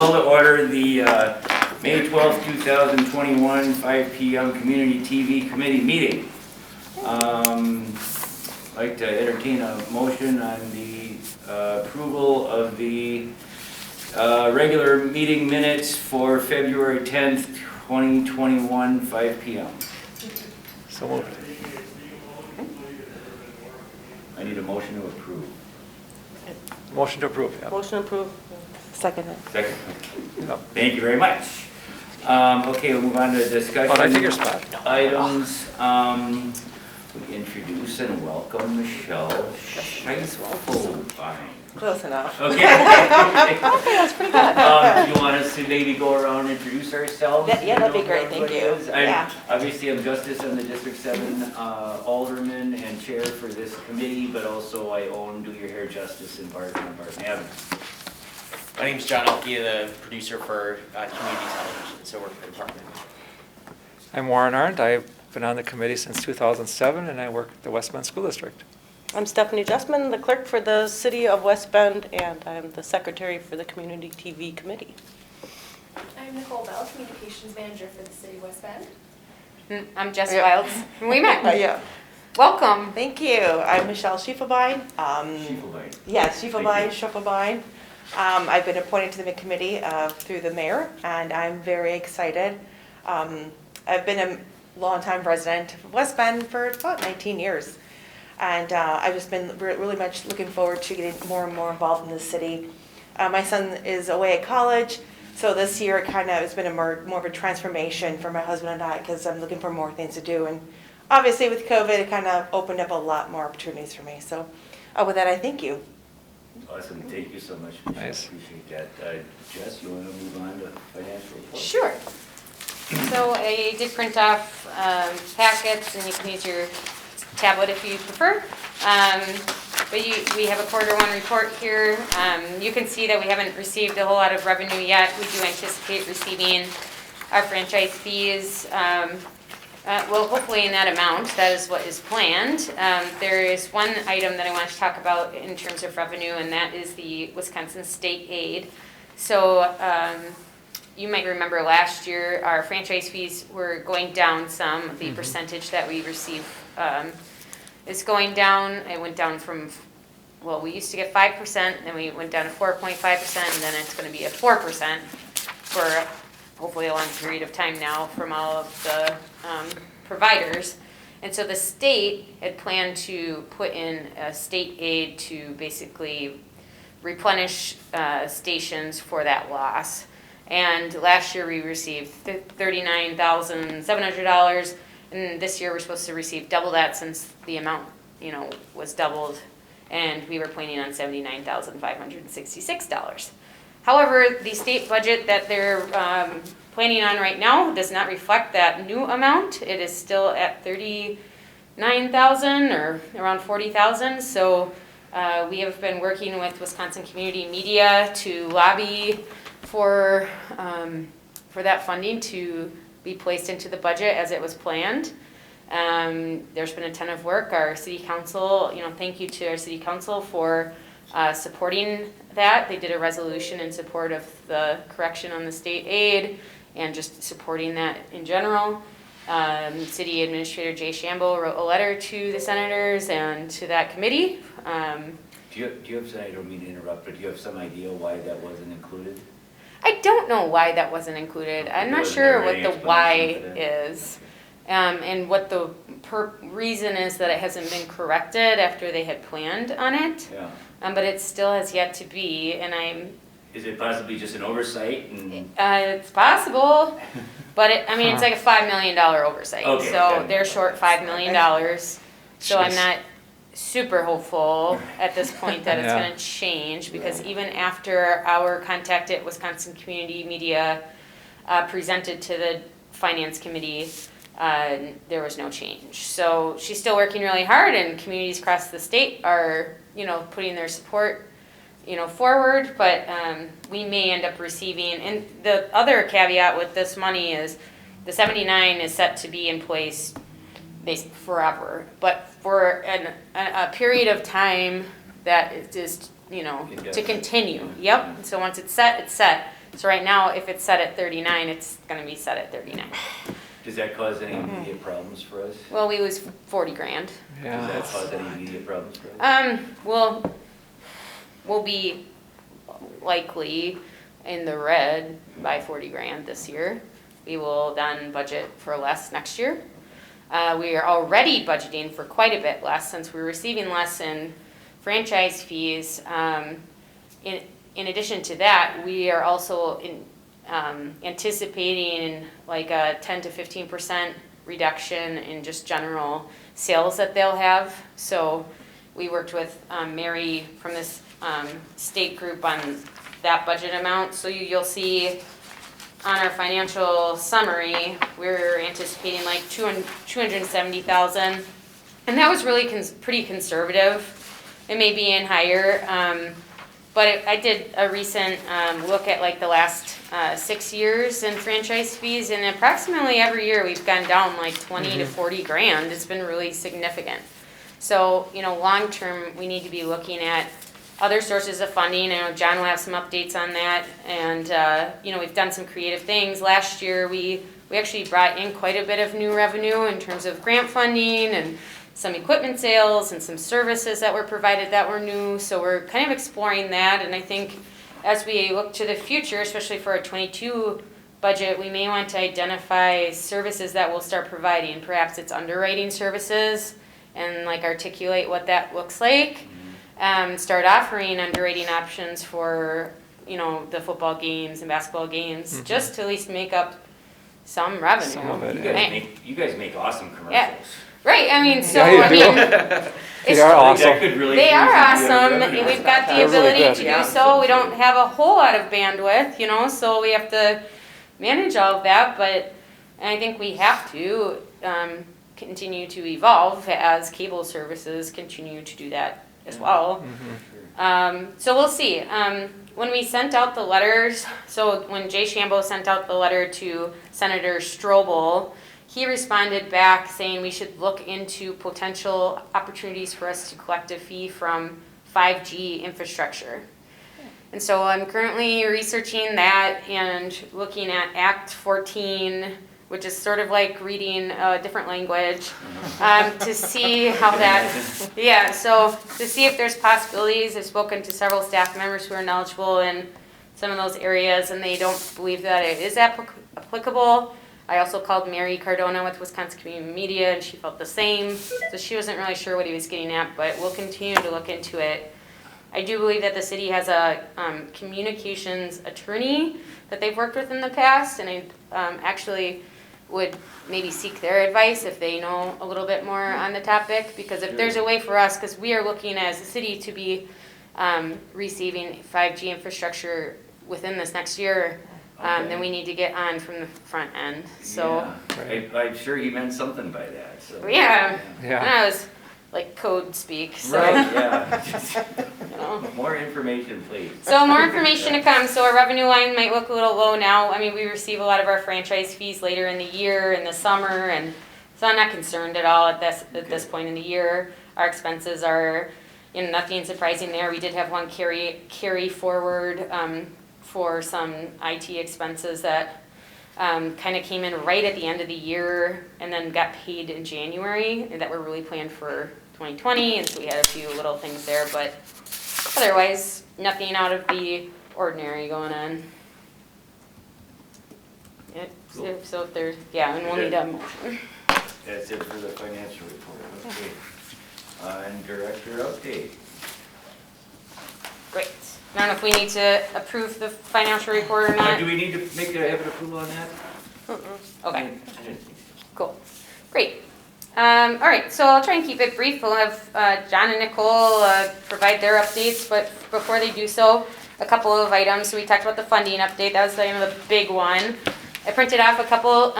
call to order the May 12th, 2021, 5 p.m. Community TV Committee meeting. I'd like to entertain a motion on the approval of the regular meeting minutes for February 10th, 2021, 5 p.m. So moved. I need a motion to approve. Motion to approve, yeah. Motion approved. Second. Second. Yep. Thank you very much. Okay, we'll move on to discussion. Oh, did I take your spot? Items. We introduce and welcome Michelle Shifabide. Close enough. Okay. That's pretty good. You want us to maybe go around and introduce ourselves? Yeah, that'd be great, thank you. Yeah. Obviously, I'm Justice, I'm the District 7 Alderman and Chair for this committee, but also I own Do Your Hair Justice in Barton on Barton Avenue. My name is John Elke, the producer for community television, so work for the department. I'm Warren Arndt. I've been on the committee since 2007, and I work at the West Bend School District. I'm Stephanie Justman, the clerk for the City of West Bend, and I'm the secretary for the Community TV Committee. I'm Nicole Bell, Communications Manager for the City of West Bend. I'm Jess Wilds. We met. Yeah. Welcome. Thank you. I'm Michelle Shifabide. Shifabide. Yes, Shifabide. I've been appointed to the committee through the mayor, and I'm very excited. I've been a longtime resident of West Bend for about 19 years. And I've just been really much looking forward to getting more and more involved in the city. My son is away at college, so this year it's been more of a transformation for my husband and I, because I'm looking for more things to do. And obviously with COVID, it kind of opened up a lot more opportunities for me. So with that, I thank you. Awesome, thank you so much, Michelle. Nice. Appreciate that. Jess, you want to move on to financial report? Sure. So I did print off packets, and you can use your tablet if you prefer. But we have a quarter one report here. You can see that we haven't received a whole lot of revenue yet. We do anticipate receiving our franchise fees, well, hopefully in that amount. That is what is planned. There is one item that I want to talk about in terms of revenue, and that is the Wisconsin state aid. So you might remember last year our franchise fees were going down some. The percentage that we receive is going down. It went down from, well, we used to get 5%, then we went down to 4.5%, and then it's going to be at 4% for hopefully a long period of time now from all of the providers. And so the state had planned to put in a state aid to basically replenish stations for that loss. And last year we received $39,700, and this year we're supposed to receive double that since the amount, was doubled, and we were planning on $79,566. However, the state budget that they're planning on right now does not reflect that new amount. It is still at $39,000 or around $40,000. So we have been working with Wisconsin Community Media to lobby for that funding to be placed into the budget as it was planned. There's been a ton of work. Our city council, thank you to our city council for supporting that. They did a resolution in support of the correction on the state aid and just supporting that in general. City Administrator Jay Shambo wrote a letter to the senators and to that committee. Do you have, I don't mean to interrupt, but do you have some idea why that wasn't included? I don't know why that wasn't included. I'm not sure what the why is. And what the reason is that it hasn't been corrected after they had planned on it. Yeah. But it still has yet to be, and Is it possibly just an oversight? it's possible, but it's like a $5 million oversight. Okay, So okay. they're short $5 million. So I'm not super hopeful at this point that it's going to change, because even after our contact at Wisconsin Community Media presented to the Finance Committee, there was no change. So she's still working really hard, and communities across the state are, putting their support, forward, but we may end up receiving, and the other caveat with this money is the 79 is set to be in place basically forever, but for a period of time that is, to continue. Yep. So once it's set, it's set. So right now, if it's set at 39, it's gonna be set at 39. Does that cause any immediate problems for us? Well, we lose 40 grand. Yeah, Does that that's, cause any immediate problems for us? We'll be likely in the red by 40 grand this year. We will then budget for less next year. We are already budgeting for quite a bit less since we're receiving less in franchise fees. In addition to that, we are also anticipating like a 10 to 15% reduction in just general sales that they'll have. So we worked with Mary from this state group on that budget amount. So you'll see on our financial summary, we're anticipating like 270,000. And that was really pretty conservative. It may be in higher, but I did a recent look at like the last 6 years in franchise fees, and approximately every year we've gone down like 20 to 40 grand. It's been really significant. So, long term, we need to be looking at other sources of funding. I know John will have some updates on that, and we've done some creative things. Last year, we actually brought in quite a bit of new revenue in terms of grant funding and some equipment sales and some services that were provided that were new. So we're kind of exploring that, and I think as we look to the future, especially for our 22 budget, we may want to identify services that we'll start providing. Perhaps it's underwriting services and like articulate what that looks like. Start offering underwriting options for the football games and basketball games, just to at least make up some revenue. Some of it, You guys make awesome commercials. Yeah. Right, I mean, so, Yeah, you do. it's- They are awesome. That could really They use are the awesome, revenue. and we've got the They're really ability good. to Yeah. do so. We don't have a whole lot of bandwidth, so we have to manage all of that, but I think we have to continue to evolve as cable services continue to do that as well. So we'll see. When we sent out the letters, so when Jay Shambo sent out the letter to Senator Strobel, he responded back saying we should look into potential opportunities for us to collect a fee from 5G infrastructure. And so I'm currently researching that and looking at Act 14, which is sort of like reading a different language, to see how that, so to see if there's possibilities. I've spoken to several staff members who are knowledgeable in some of those areas, and they don't believe that it is applicable. I also called Mary Cardona with Wisconsin Community Media, and she felt the same. So she wasn't really sure what he was getting at, but we'll continue to look into it. I do believe that the city has a communications attorney that they've worked with in the past, and I actually would maybe seek their advice if they know a little bit more on the topic, because if there's a way for us, because we are looking as a city to be receiving 5G infrastructure within this next year, then we need to get on from the front end. So Yeah. I'm sure he meant something by that. So. yeah, Yeah. that was like code speak. So, Right, yeah. you know. More information, please. So more information to come. So our revenue line might look a little low now. I mean, we receive a lot of our franchise fees later in the year, in the summer, and so I'm not concerned at all at this point in the year. Our expenses are, nothing surprising there. We did have one carry forward for some IT expenses that kind of came in right at the end of the year and then got paid in January, and that were really planned for 2020, and so we had a few little things there, but otherwise, nothing out of the ordinary going on. Yep. Cool. So if there's, and we'll need a motion. That's it for the financial report. Okay. And director update. Great. I don't know if we need to approve the financial report or Do not. we need to have an approval on that? Okay, I didn't think so. cool. Great. All right, so I'll try and keep it brief. We'll have John and Nicole provide their updates, but before they do so, a couple of items. So we talked about the funding update. That was the big one. I printed off a couple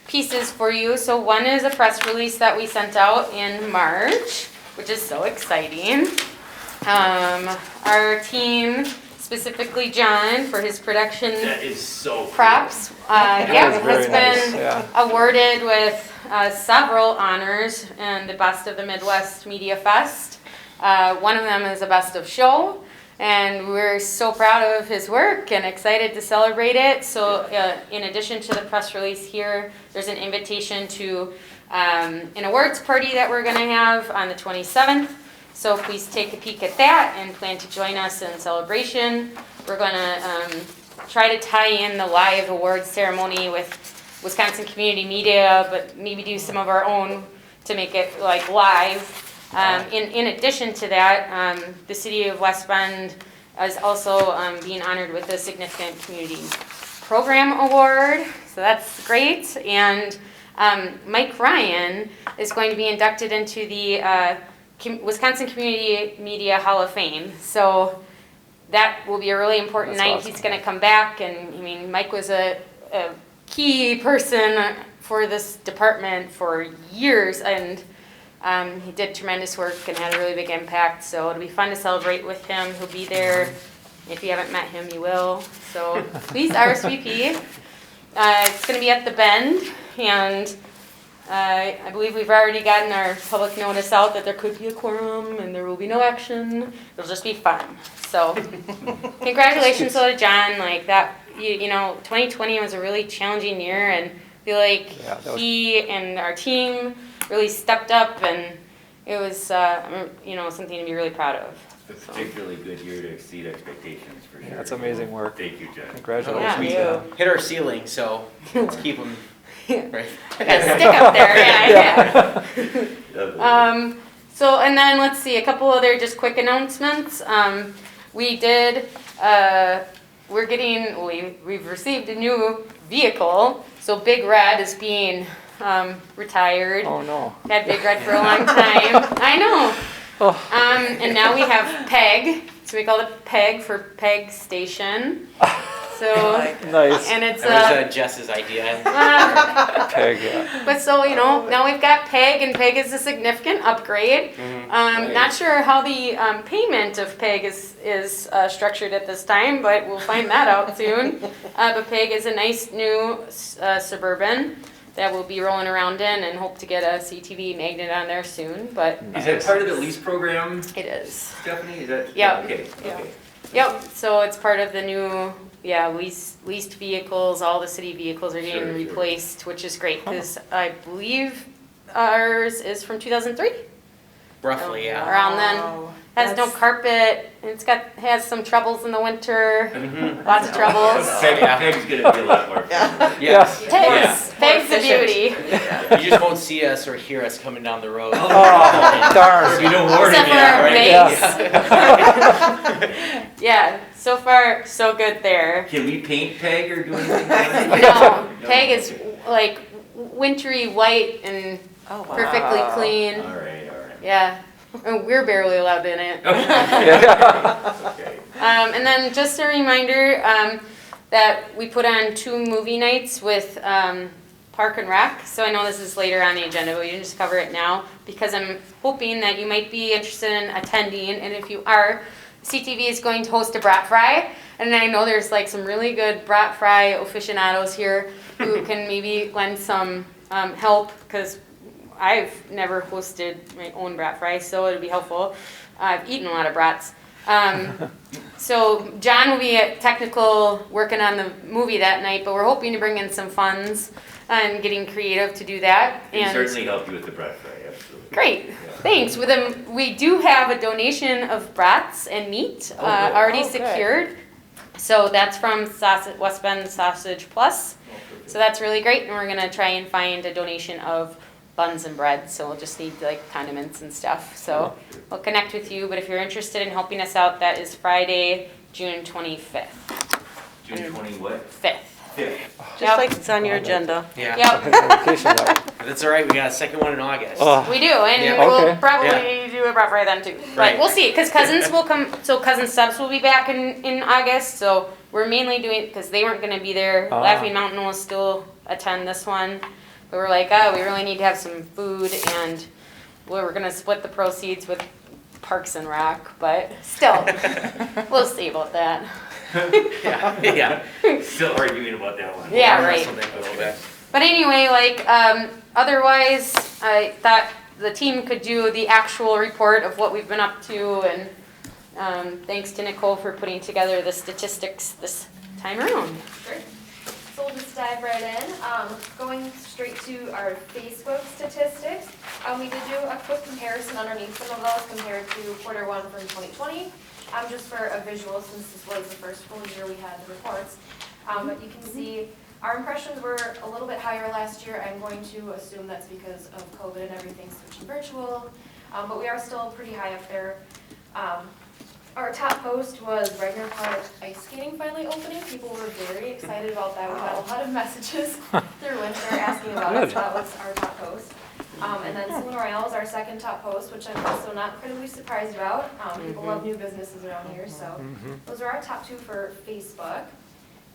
pieces for you. So one is a press release that we sent out in March, which is so exciting. Our team, specifically John, for his production That is so cool. props, That has is very nice, been yeah. awarded with several honors in the Best of the Midwest Media Fest. One of them is a Best of Show, And we're so proud of his work and excited to celebrate it. So in addition to the press release here, there's an invitation to an awards party that we're gonna have on the 27th. So please take a peek at that and plan to join us in celebration. We're gonna try to tie in the live awards ceremony with Wisconsin community media, but maybe do some of our own to make it like live. In addition to that, the city of West Bend is also being honored with the Significant Community Program Award, so that's great. And Mike Ryan is going to be inducted into the Wisconsin Community Media Hall of Fame. So that will be a really important That's night. awesome. He's going to come back, and I mean, Mike was a key person for this department for years, and he did tremendous work and had a really big impact, so it'll be fun to celebrate with him. He'll be there. If you haven't met him, you will. So please RSVP. It's going to be at the Bend, and I believe we've already gotten our public notice out that there could be a quorum and there will be no action. It'll just be fun. So congratulations to John. Like that, you know, 2020 was a really challenging year, and I feel like he and our team really stepped up, and it was, you know, something to be really proud of. A particularly good year to exceed expectations, for sure. That's amazing work. Thank you, John. Congratulations. Yeah. We hit our ceiling, so let's keep them, right? I got a stick up there, yeah. Lovely. So, and then let's see, a couple other just quick announcements. We did, we've received a new vehicle. So Big Red is being retired. Oh, no. Had Big Red for a long time. I know. And now we have Peg. So we call it Peg for Peg Station. So, Nice. and it's That was Jess's idea. Peg, yeah. But so, you know, now we've got PEG, and PEG is a significant upgrade. Not sure how the payment of PEG is structured at this time, but we'll find that out soon. But PEG is a nice new Suburban that we'll be rolling around in, and hope to get a CTV magnet on there soon, but Is that part of the lease program, it is. Stephanie? Is that? Yep. Okay, Yeah. okay. Yep, so it's part of the new, leased vehicles. All the city vehicles are getting Sure, sure. replaced, which is great, because I believe ours is from 2003, Roughly, yeah. around then. Has no carpet, and has some troubles in the winter, lots of troubles. Peg's gonna be a lot more fun. Yes. Peg's the beauty. You just won't see us or hear us coming down the road. Oh, darn. You don't warn Except him for yet, our right? base. Yeah, so far, so good there. Can we paint Peg or do anything? No, Peg is like wintry white and Oh, wow. perfectly clean. All right. Yeah, and we're barely allowed in it. Okay. And then just a reminder that we put on 2 movie nights with Park and Rec. So I know this is later on the agenda, but we can just cover it now because I'm hoping that you might be interested in attending. And if you are, CTV is going to host a brat fry. And I know there's like some really good brat fry aficionados here who can maybe lend some help, because I've never hosted my own brat fry, so it'll be helpful. I've eaten a lot of brats. So John will be at technical working on the movie that night, but we're hoping to bring in some funds and getting creative to do that. Can certainly help you with the bread fry, absolutely. Great, Yeah. thanks. We do have a donation of brats and meat already secured. So that's from West Bend Sausage Plus. So that's really great, and we're gonna try and find a donation of buns and bread, so we'll just need like condiments and stuff. So we'll connect with you, but if you're interested in helping us out, that is Friday, June 25th. June 20 what? 5th. Fifth. Just like it's on your agenda. Yeah. Yep, Vacation though. That's all right. We got a second one in August. Oh, we do, and Yeah. we'll Okay. probably do a brat fry then too. But Right. we'll see, because Cousins will come, so Cousin Subs will be back in August, so we're mainly doing, because they weren't gonna be there. Ah. Laughing Mountain will still attend this one, but we're like, oh, we really need to have some food, and we're gonna split the proceeds with Parks and Rec, but still, we'll see about that. Yeah. Still arguing about that one. Yeah, right. Something a little bit. But anyway, like, otherwise, I thought the team could do the actual report of what we've been up to, and Thanks to Nicole for putting together the statistics this time around. Sure. So we'll just dive right in. Going straight to our Facebook statistics, we did do a quick comparison underneath some of those compared to Q1 from 2020. Just for a visual, since this was the first full year we had the reports. But you can see our impressions were a little bit higher last year. I'm going to assume that's because of COVID and everything switching virtual. But we are still pretty high up there. Our top post was Regner Park ice skating finally opening. People were very excited about that. We got a lot of messages through winter asking about it, so that was our top post. And then Saloon Royale is our second top post, which I'm also not incredibly surprised about. People love new businesses around here, so those are our top two for Facebook.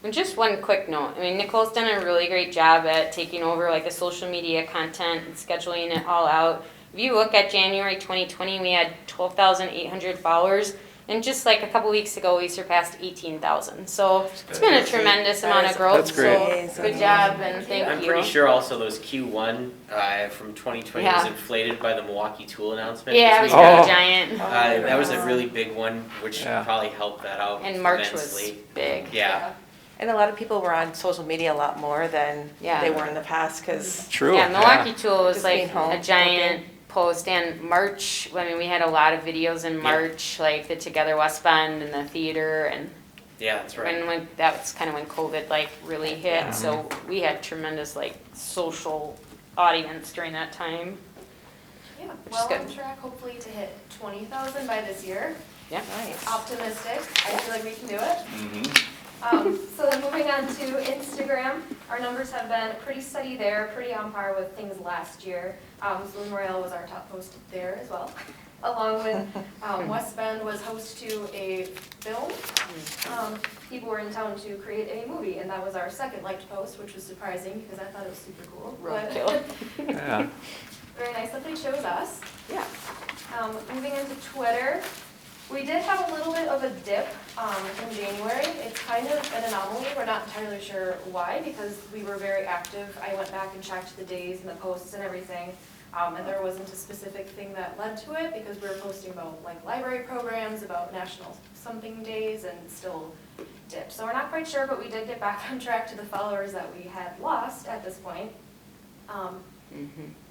And just one quick note, I mean, Nicole's done a really great job at taking over like the social media content and scheduling it all out. If you look at January 2020, we had 12,800 followers. And just like a couple weeks ago, we surpassed 18,000. So it's been a tremendous amount of growth. That's great. So good job and thank I'm you. pretty sure also those Q1 from 2020 was Yeah. inflated by the Milwaukee Tool announcement. Yeah, it this was week. pretty giant. That was a really big one, which Yeah. probably helped that out And March immensely. was big. Yeah. And a lot of people were on social media a lot more than Yeah. they were in the past, because True. Yeah, Milwaukee Tool was Just like being home, a giant post, and March, I mean, we had a lot of videos in March, like the Together West Bend and the theater, and Yeah, that's right. when that's kind of when COVID like really hit, Yeah. so we had tremendous like social audience during that time. Yeah, Which is well good. on track hopefully to hit 20,000 by this year. Yeah. nice. Optimistic. I feel like we can do it. Mhm. So then moving on to Instagram, our numbers have been pretty steady there, pretty on par with things last year. Saloon Royale was our top post there as well, along with West Bend was host to a film. People were in town to create a movie, and that was our second liked post, which was surprising because I thought it was super cool. But Roadkill. Yeah. very nice that they chose us. Yeah. Moving into Twitter, we did have a little bit of a dip in January. It's kind of an anomaly. We're not entirely sure why, because we were very active. I went back and checked the days and the posts and everything, and there wasn't a specific thing that led to it, because we were posting about like library programs, about national something days, and still dipped. So we're not quite sure, but we did get back on track to the followers that we had lost at this point.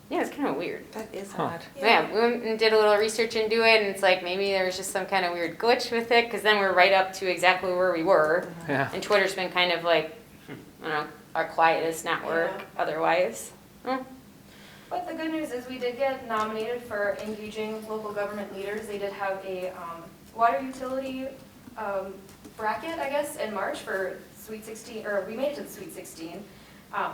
Yeah, it's kind of weird. That is Huh. odd. Yeah, we went and did a little research into it, and it's like maybe there was just some kind of weird glitch with it, because then we're right up to exactly where we were. Yeah. And Twitter's been kind of like, I don't know, our quietest network Yeah. otherwise. But the good news is we did get nominated for engaging local government leaders. They did have a water utility bracket, I guess, in March for Sweet 16, or we made it to the Sweet 16.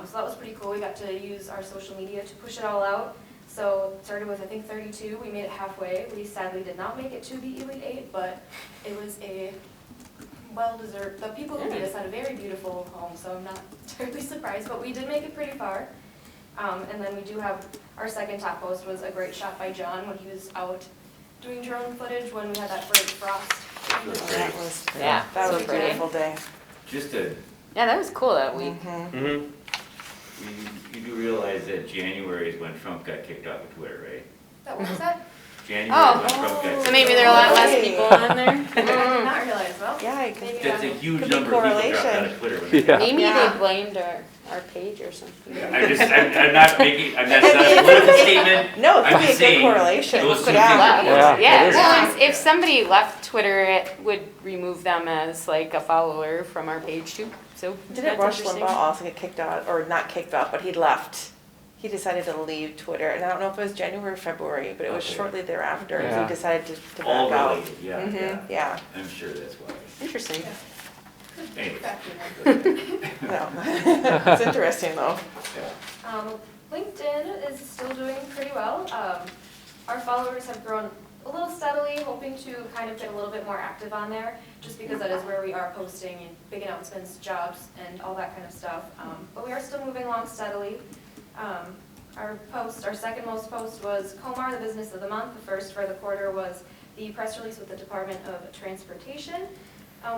So that was pretty cool. We got to use our social media to push it all out. So it started with, I think, 32. We made it halfway. We sadly did not make it to the Elite 8, but it was a well-deserved. The people who beat us had a very beautiful home, so I'm not terribly surprised. But we did make it pretty far. And then we do have our second top post was a great shot by John when he was out doing drone footage when we had that great frost. That was, Yeah, that so was a pretty. beautiful day. Just a, Yeah, that was cool that week. Mm-hmm. you do realize that January is when Trump got kicked off of Twitter, right? What was that? January Oh. is when Trump got kicked off. So maybe there are a lot less people on there. I did not realize. Well, Yeah, I can- maybe That's a not. huge Could be number of people dropped out correlation. of Twitter. When they Yeah. Maybe Yeah. they blamed our page or something. I'm not making, that's not a political statement. No, it I'm could be a just good saying, correlation. those two Could things have. are Yeah. correlated. Yeah, it is. well, if somebody left Twitter, it would remove them as like a follower from our page too. So Didn't that's Rush interesting. Limbaugh also get kicked out, or not kicked out, but he left? He decided to leave Twitter, and I don't know if it was January or February, but it was Okay. shortly thereafter, Yeah. he decided to All back out. related, yeah, yeah. Mhm, yeah, I'm sure that's why. Interesting. Anyway. no. It's interesting though. Yeah. LinkedIn is still doing pretty well. Our followers have grown a little steadily, hoping to kind of get a little bit more active on there, just because that is where we are posting big announcements, jobs, and all that kind of stuff. But we are still moving along steadily. Our second most post was Comar, the business of the month. The first for the quarter was the press release with the Department of Transportation,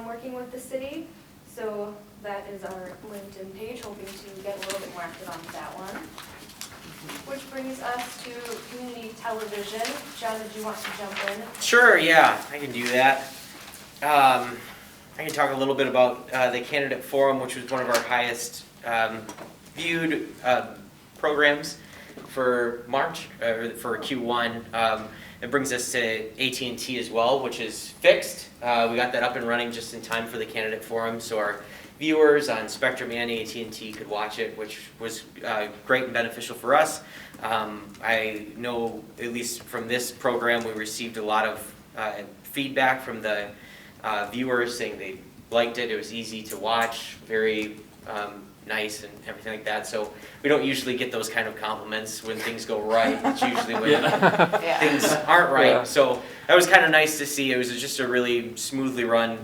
working with the city. So that is our LinkedIn page, hoping to get a little bit more active on that one. Which brings us to community television. John, did you want to jump in? Sure, yeah, I can do that. I can talk a little bit about the candidate forum, which was one of our highest viewed programs for March, for Q1. It brings us to AT&T as well, which is fixed. We got that up and running just in time for the candidate forum, so our viewers on Spectrum and AT&T could watch it, which was great and beneficial for us. I know, at least from this program, we received a lot of feedback from the viewers saying they liked it. It was easy to watch, very nice and everything like that. So we don't usually get those kind of compliments when things go right. It's usually when things aren't right. Yeah. So that was kind of nice to see. It was just a really smoothly run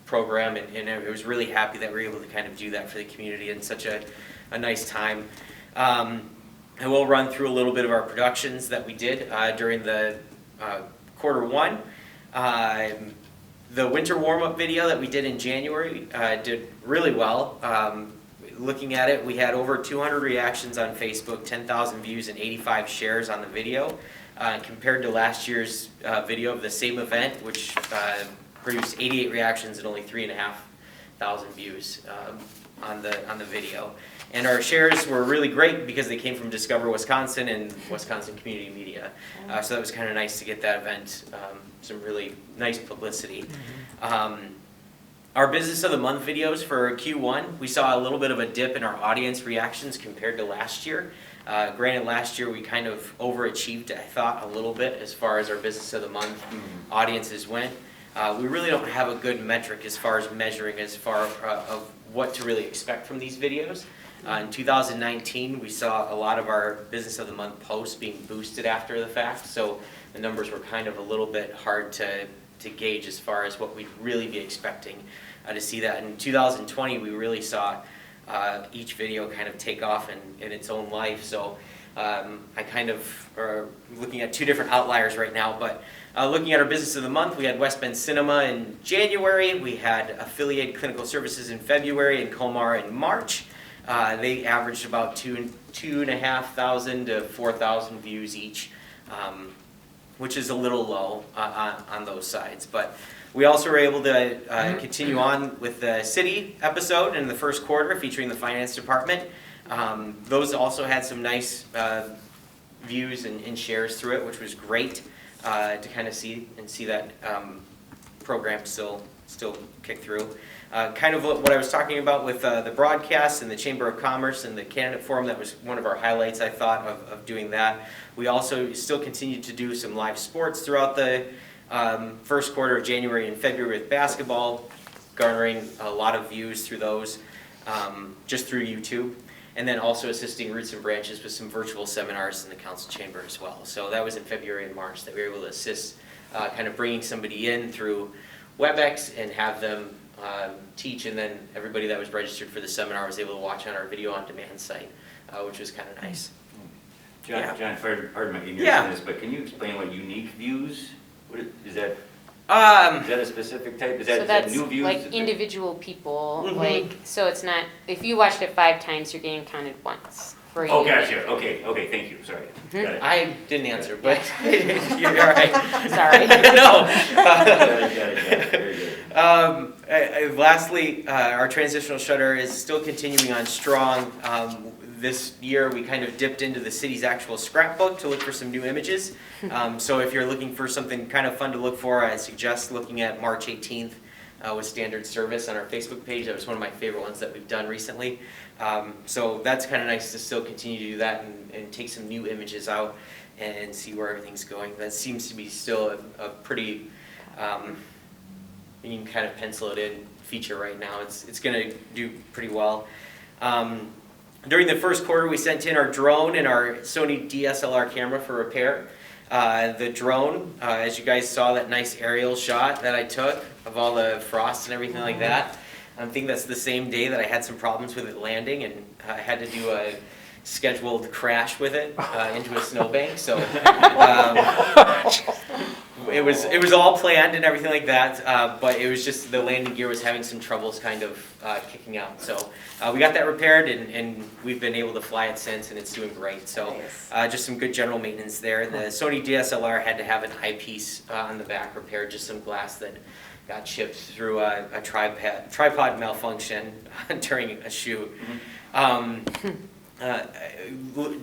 program, and I was really happy that we were able to kind of do that for the community in such a nice time. I will run through a little bit of our productions that we did during the Q1. The winter warm-up video that we did in January did really well. Looking at it, we had over 200 reactions on Facebook, 10,000 views, and 85 shares on the video, compared to last year's video of the same event, which produced 88 reactions and only 3,500 views on the video. And our shares were really great because they came from Discover Wisconsin and Wisconsin Community Media. So that was kind of nice to get that event some really nice publicity. Our Business of the Month videos for Q1, we saw a little bit of a dip in our audience reactions compared to last year. Granted, last year we kind of overachieved, I thought, a little bit as far as our Business of the Month audiences went. We really don't have a good metric as far as measuring as far of what to really expect from these videos. In 2019, we saw a lot of our Business of the Month posts being boosted after the fact, so the numbers were kind of a little bit hard to gauge as far as what we'd really be expecting to see that. In 2020, we really saw each video kind of take off in its own life, so I kind of are looking at two different outliers right now, but looking at our Business of the Month, we had West Bend Cinema in January, we had Affiliated Clinical Services in February, and Comar in March. They averaged about 2,500 to 4,000 views each, which is a little low on those sides. But we also were able to continue on with the city episode in the first quarter featuring the finance department. Those also had some nice views and shares through it, which was great to kind of see that program still kick through. Kind of what I was talking about with the broadcast and the Chamber of Commerce and the candidate forum, that was one of our highlights, I thought, of doing that. We also still continued to do some live sports throughout the first quarter of January and February with basketball, garnering a lot of views through those, just through YouTube. And then also assisting Roots and Branches with some virtual seminars in the council chamber as well. So that was in February and March that we were able to assist kind of bringing somebody in through WebEx and have them teach, and then everybody that was registered for the seminar was able to watch on our video on demand site, which was kind of nice. John, pardon my ignorance Yeah. on this, but can you explain what unique views, is that? Is Um, that a specific type? Is So that that's new views? like individual people, Mhm. like, so it's not, if you watched it 5 times, you're getting counted once for a Oh, unit. gotcha, okay, thank you, sorry. Got it. I didn't answer, but you're all right. Sorry. No. Got it, very good. Lastly, our transitional shutter is still continuing on strong. This year, we kind of dipped into the city's actual scrapbook to look for some new images. So if you're looking for something kind of fun to look for, I suggest looking at March 18th with standard service on our Facebook page. That was one of my favorite ones that we've done recently. So that's kind of nice to still continue to do that and take some new images out and see where everything's going. That seems to be still a pretty, you can kind of pencil it in feature right now. It's going to do pretty well. During the first quarter, we sent in our drone and our Sony DSLR camera for repair. The drone, as you guys saw, that nice aerial shot that I took of all the frost and everything like that. I think that's the same day that I had some problems with it landing, and I had to do a scheduled crash with it into a snowbank. So it was all planned and everything like that, but it was just the landing gear was having some troubles kind of kicking out. So we got that repaired and we've been able to fly it since, and it's doing great. So just some good general maintenance there. The Sony DSLR had to have an eyepiece on the back repaired, just some glass that got chipped through a tripod malfunction during a shoot.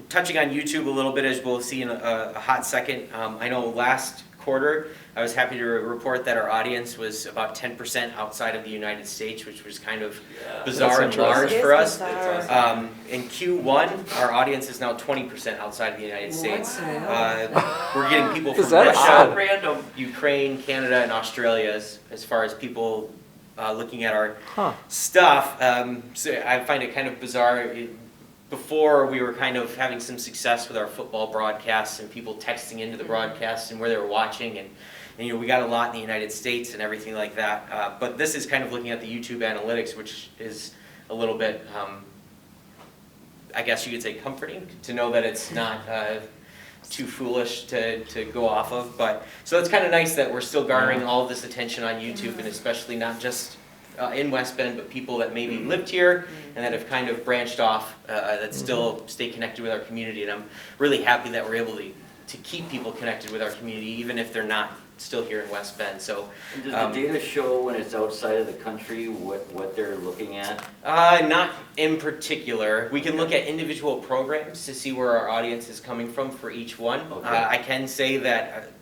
Touching on YouTube a little bit, as we'll see in a hot second, I know last quarter I was happy to report that our audience was about 10% outside of the United States, which was kind of bizarre and large for us. In Q1, our audience is now 20% outside of the United States. We're getting people from Russia, Ukraine, Canada, and Australia as far as people looking at our stuff. So I find it kind of bizarre. Before, we were kind of having some success with our football broadcasts and people texting into the broadcasts and where they were watching, and we got a lot in the United States and everything like that. But this is kind of looking at the YouTube analytics, which is a little bit, I guess you could say, comforting to know that it's not too foolish to go off of. But so it's kind of nice that we're still garnering all of this attention on YouTube, and especially not just in West Bend, but people that maybe lived here and that have kind of branched off, that still stay connected with our community. And I'm really happy that we're able to keep people connected with our community, even if they're not still here in West Bend. So, and does the data show when it's outside of the country what they're looking at? Not in particular. We can look at individual programs to see where our audience is coming from for each one. Okay. I can say that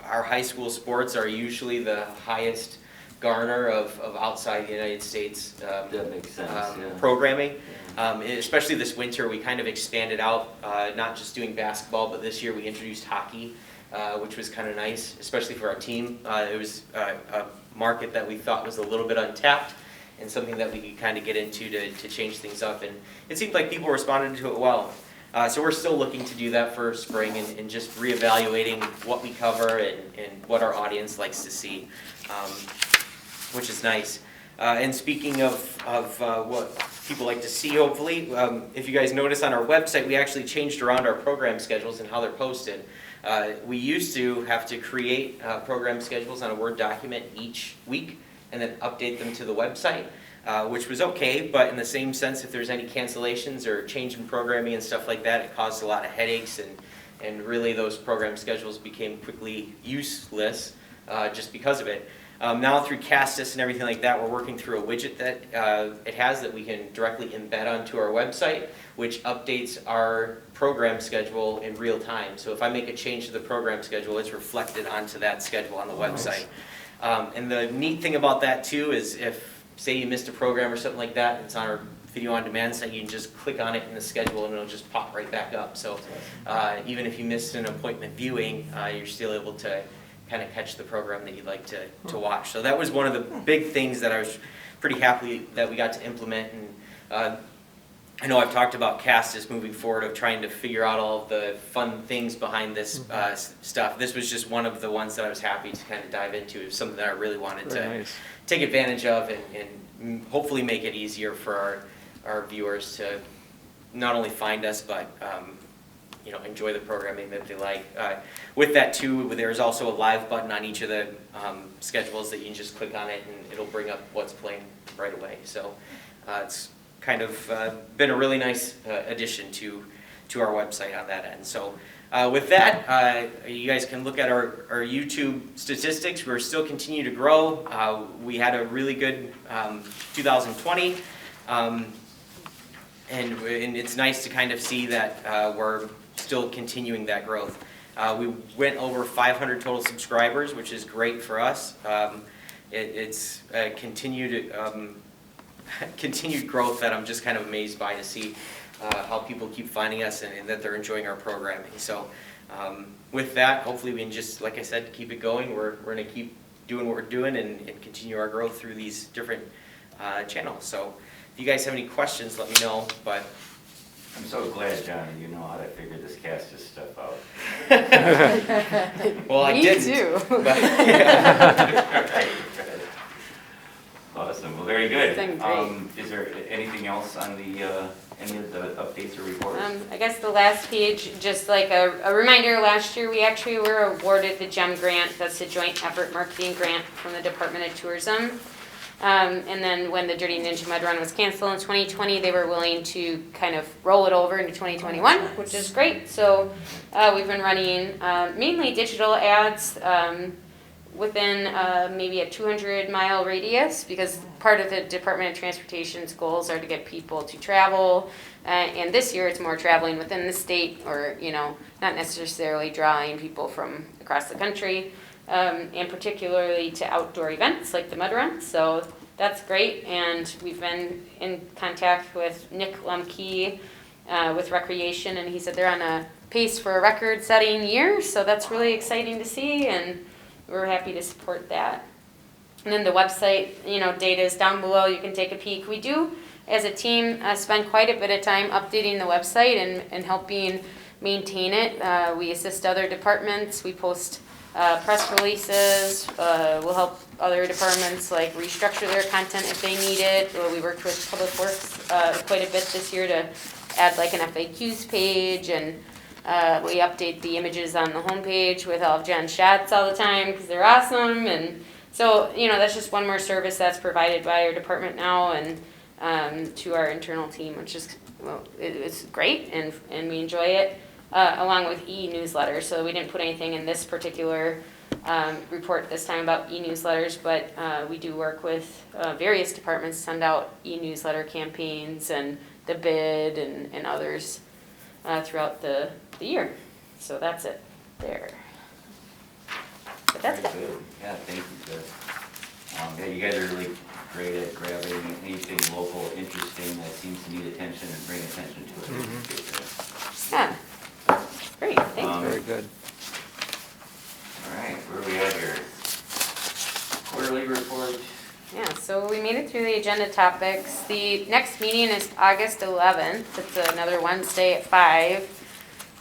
our high school sports are usually the highest garner of outside the United States that makes sense, programming. Especially this winter, we kind of expanded out, not just doing basketball, but this year we introduced hockey, which was kind of nice, especially for our team. It was a market that we thought was a little bit untapped and something that we could kind of get into to change things up. And it seemed like people responded to it well. So we're still looking to do that for spring and just reevaluating what we cover and what our audience likes to see. Which is nice. And speaking of what people like to see, hopefully, if you guys notice on our website, we actually changed around our program schedules and how they're posted. We used to have to create program schedules on a Word document each week and then update them to the website, which was okay, but in the same sense, if there's any cancellations or change in programming and stuff like that, it caused a lot of headaches, and really those program schedules became quickly useless just because of it. Now through Castus and everything like that, we're working through a widget that it has that we can directly embed onto our website, which updates our program schedule in real time. So if I make a change to the program schedule, it's reflected onto that schedule on the website. And the neat thing about that too is if, say you missed a program or something like that, it's on our video on demand site, you can just click on it in the schedule and it'll just pop right back up. So even if you missed an appointment viewing, you're still able to kind of catch the program that you'd like to watch. So that was one of the big things that I was pretty happy that we got to implement. And I know I've talked about Castus moving forward of trying to figure out all of the fun things behind this stuff. This was just one of the ones that I was happy to kind of dive into. It was something that I really wanted to take advantage of and hopefully make it easier for our viewers to not only find us, but enjoy the programming that they like. With that too, there's also a live button on each of the schedules that you can just click on it and it'll bring up what's playing right away. So it's kind of been a really nice addition to our website on that end. So with that, you guys can look at our YouTube statistics. We're still continue to grow. We had a really good 2020. And it's nice to kind of see that we're still continuing that growth. We went over 500 total subscribers, which is great for us. It's continued growth that I'm just kind of amazed by to see how people keep finding us and that they're enjoying our programming. So with that, hopefully we can just, like I said, keep it going. We're going to keep doing what we're doing and continue our growth through these different channels. So if you guys have any questions, let me know. But I'm so glad, John, you know how to figure this Castus stuff out. Well, I didn't. Me too. But, yeah. Awesome. Well, very good. Great. Is there anything else on the, any of the updates or reports? I guess the last page, just like a reminder, last year we actually were awarded the GEM grant. That's a joint effort marketing grant from the Department of Tourism. And then when the Dirty Ninja Mud Run was canceled in 2020, they were willing to kind of roll it over into 2021, which is great. So we've been running mainly digital ads within maybe a 200-mile radius, because part of the Department of Transportation's goals are to get people to travel. And this year it's more traveling within the state, or, you know, not necessarily drawing people from across the country. And particularly to outdoor events like the mud run. So that's great. And we've been in contact with Nick Lemke with Recreation, and he said they're on a pace for a record-setting year. So that's really exciting to see, and we're happy to support that. And then the website, you know, data is down below. You can take a peek. We do, as a team, spend quite a bit of time updating the website and helping maintain it. We assist other departments. We post press releases. We'll help other departments like restructure their content if they need it. We worked with Public Works quite a bit this year to add like an FAQs page, and we update the images on the homepage with all of Jen's shots all the time because they're awesome. And so, you know, that's just one more service that's provided by our department now, and to our internal team, which is, well, it's great, and we enjoy it. Along with e-newsletters. So we didn't put anything in this particular report this time about e-newsletters, but we do work with various departments to send out e-newsletter campaigns and the bid and others throughout the year. So that's it there. But that's Very it. good. Yeah, thank you, Beth. Yeah, you guys are really great at grabbing anything local, interesting that seems to need attention and bring attention to it. Yeah. Great, thank you. Very good. All right, where are we at here? Quarterly report. Yeah, so we made it through the agenda topics. The next meeting is August 11th. It's another Wednesday at 5.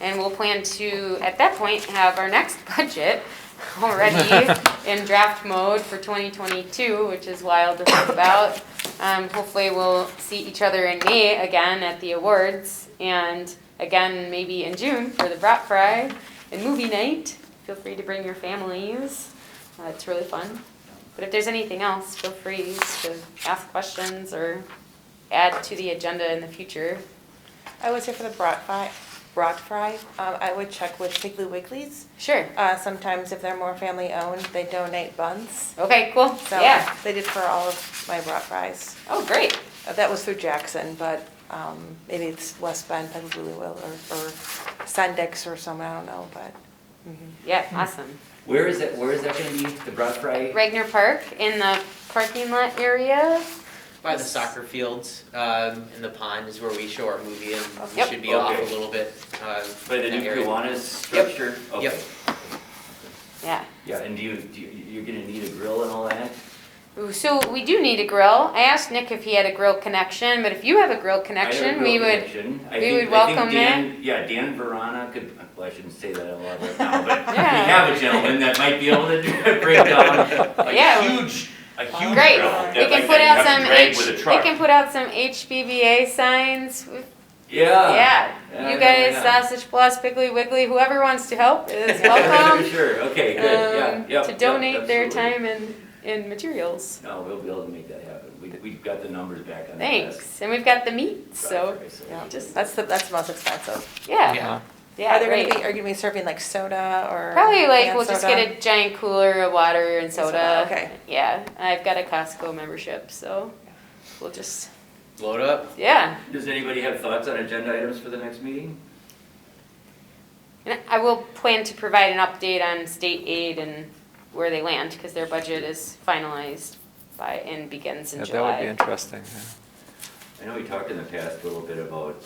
And we'll plan to, at that point, have our next budget already in draft mode for 2022, which is wild to think about. Hopefully we'll see each other in May again at the awards, and again maybe in June for the brat fry and movie night. Feel free to bring your families. It's really fun. But if there's anything else, feel free to ask questions or add to the agenda in the future. I would say for the brat fry, I would check with Piggly Wiggly's. Sure. Sometimes if they're more family owned, they donate buns. Okay, cool. So Yeah. they did for all of my brat fries. Oh, great. That was through Jackson, but maybe it's West Bend, Piggly Wiggly, or Sendix or someone, I don't know, but. Yeah, awesome. Where is that gonna be, the brat fry? Regner Park in the parking lot area. By the soccer fields, in the pond is where we show our movie, and we Yep. should be off Okay. a little bit. By the in that new area. Kiwanis structure? Okay. Yep. Yeah. Yeah, and you're gonna need a grill and all that? Ooh, so we do need a grill. I asked Nick if he had a grill connection, but if you have a grill I have a connection, grill we would. connection. I we think- would welcome I think Dan, yeah, Dan Verana could, well, I shouldn't say that out loud right now, but we Yeah. have a gentleman that might be able to break down Yeah. a huge Great. grill. We that, can like, put that you out have to some drag with a truck. We can put out some HBVA signs. Yeah. Yeah. You guys, Sausage Plus, Piggly Wiggly, whoever wants to help is welcome. Sure, okay, good, yeah, yep. To yep, donate their absolutely. time and materials. No, we'll be able to make that happen. We've got the numbers back on that. Thanks. And we've got the meat, so Yeah, just, that's the most expensive. yeah. Yeah. Yeah, Are great. you gonna be serving like soda or? Probably like canned we'll just soda? get a giant cooler of water and soda. Okay. Yeah, I've got a Costco membership, so we'll just, Load up. yeah. Does anybody have thoughts on agenda items for the next meeting? And I will plan to provide an update on state aid and where they land, because their budget is finalized and begins in Yeah, July. that would be interesting. Yeah. I know we talked in the past a little bit about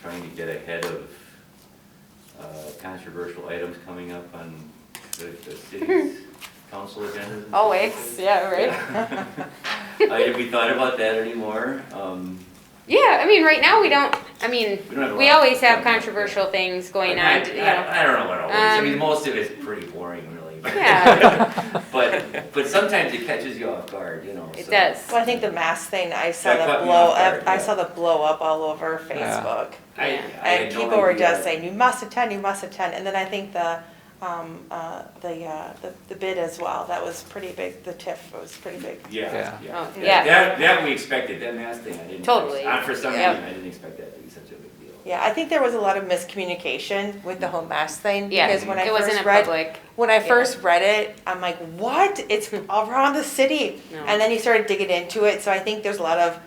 trying to get ahead of controversial items coming up on the city's council agendas. and stuff Always, like that. yeah, right? Have we thought about that anymore? Yeah, I mean, right now we don't, I mean, We don't have a we lot always have coming up, controversial things going I on, you know. don't know what always, I mean, Um, most of it's pretty boring, really. good. Yeah. But sometimes it catches you off guard, you know. It so. does. Well, I think the mask thing, I saw That the caught me blow off guard, up, I yeah. saw the blow up all over Yeah. Facebook. I Yeah. had And no people were idea. just saying, you must attend, and then I think the bid as well, that was pretty big, the TIF was pretty big. Yeah, Yeah. yeah. Oh, yeah. That we expected, that mask thing, I didn't. Totally. For some Yep. reason, I didn't expect that to be such a big deal. Yeah, I think there was a lot of miscommunication with the whole mask thing, Yeah, because when I it wasn't first a read, public. when I first read it, I'm like, what? It's around the city. No. And then you started digging into it, so I think there's a lot of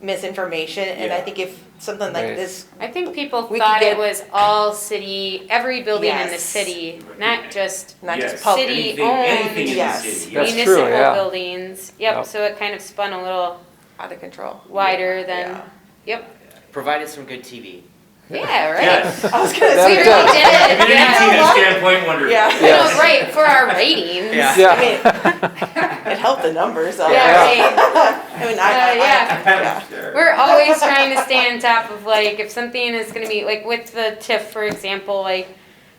misinformation, and I Yeah. think if something like Right. this, I think people We thought could it get- was all city, every building in the Yes. city, not just not Yes. just public. City Anything owned. in the Yes. city. That's yeah. true, municipal yeah. buildings. Yep, Yep. so it kind of spun a little Out of control. wider than, Yeah. yep, Provided some good TV. yeah, right? Yes. I was gonna That We say, it really does. did it, Community yeah. TV standpoint, wonderful. Yeah. I know, right, for our ratings. Yeah. I Yeah. mean, it helped the numbers up. Yeah, right. I mean, yeah. Sure. We're always trying to stay on top of like if something is gonna be like with the TIF, for example, like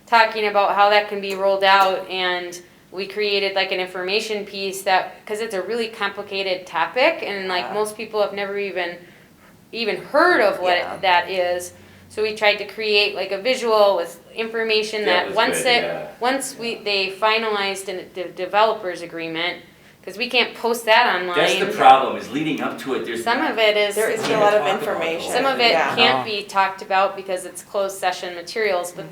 talking about how that can be rolled out, and we created like an information piece that because it's a really complicated topic and like Yeah. most people have never even heard of what Yeah. that is. So we tried to create like a visual with information That that was good, yeah. once they finalized the developers agreement, because we can't post that online. That's the problem, is leading up to it, there's. Some of it is. There isn't Yeah. a lot of Talk about information. Some of it Yeah. can't be talked about because it's closed session materials, but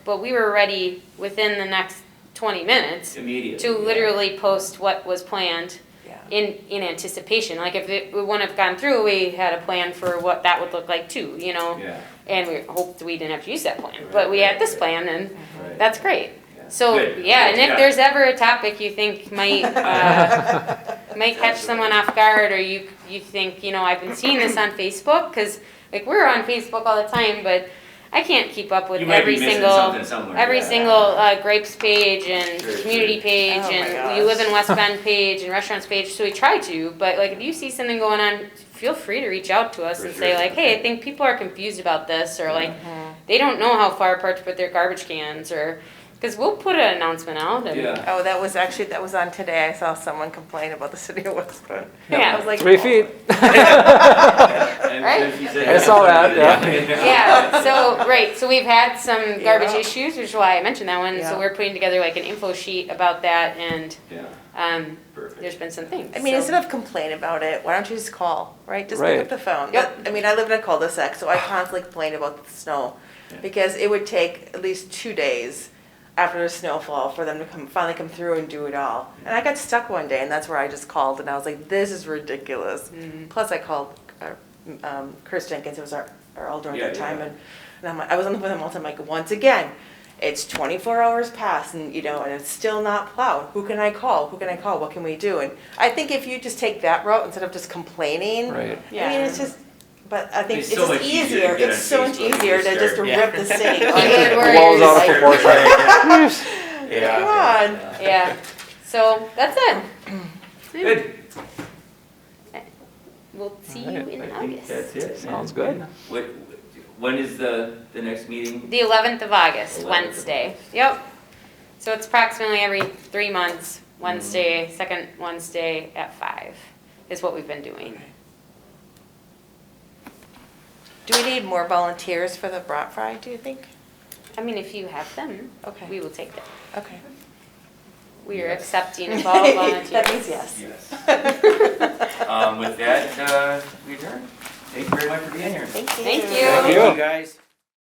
but we were ready within the next 20 minutes Immediately. to yeah. literally post what was planned Yeah. in anticipation. Like if it wouldn't have gone through, we had a plan for what that would look like too, you know? Yeah, And we hoped we didn't have to use that plan, Right, but we had right, this right. plan and right. that's great. Yeah. So, Good. yeah, and Yeah. if there's ever a topic you think might catch someone off guard, or you think, you know, I've been seeing this on Facebook, because like we're on Facebook all the time, but I can't keep up with You might every be missing single something somewhere. every yeah. single grapes page and Sure, community sure. page Oh my and you live in gosh. West Bend page and restaurants page. So we try to, but like if you see something going on, feel free to reach out to us For and sure. say like, hey, I think people are confused about this, or like Mhm. they don't know how far apart to put their garbage cans, or because we'll put an announcement out. And, Yeah. Oh, that was on today. I saw someone complain about the city of West Bend. Yeah. I was like, 3 feet. And Right? she said- I saw that, yeah. Yeah, so, right, so we've had some garbage Yeah. issues, which is why I mentioned that one, Yeah. so we're putting together like an info sheet about that, and, Yeah, there's perfect. been some things. I mean, so- instead of complaining about it, why don't you just call, right? Just pick Right. up the phone. Yep. I mean, I live in a cul-de-sac, so I constantly complain about the snow. Yeah. Because it would take at least 2 days after the snowfall for them to finally come through and do it all. And I got stuck one day, and that's where I just called, and I was like, this is ridiculous. Mhm. Plus, I called Chris Jenkins, who was our elder at Yeah, the time, yeah. and I'm like, I was on the phone with him all the time, like, once again, it's 24 hours past, and and it's still not plowed. Who can I call? What can we do? And I think if you just take that route instead of just complaining, Right. I Yeah. mean, it's just. But I think It's it's so just much easier to easier. get It's on so much Facebook and easier to start- just Yeah. rip the city. Keyword Blows out of warriors. proportion. Yeah. Come on. Yeah, so that's it. Good. We'll see you Alright, in I think August. that's it. Sounds good. When is the next meeting? The 11th of August, 11th of Wednesday. August. Yep. So it's approximately every 3 months, Wednesday, second Wednesday at 5 is what we've been doing. Do we need more volunteers for the brat fry, do you think? I mean, if you have them, Okay. we will take them. Okay. We are Yes. accepting of all volunteers. That means yes. Yes. With that, we adjourn. Thank you very much for being here. Thank you. Thank you. Thank you. Thank you, guys.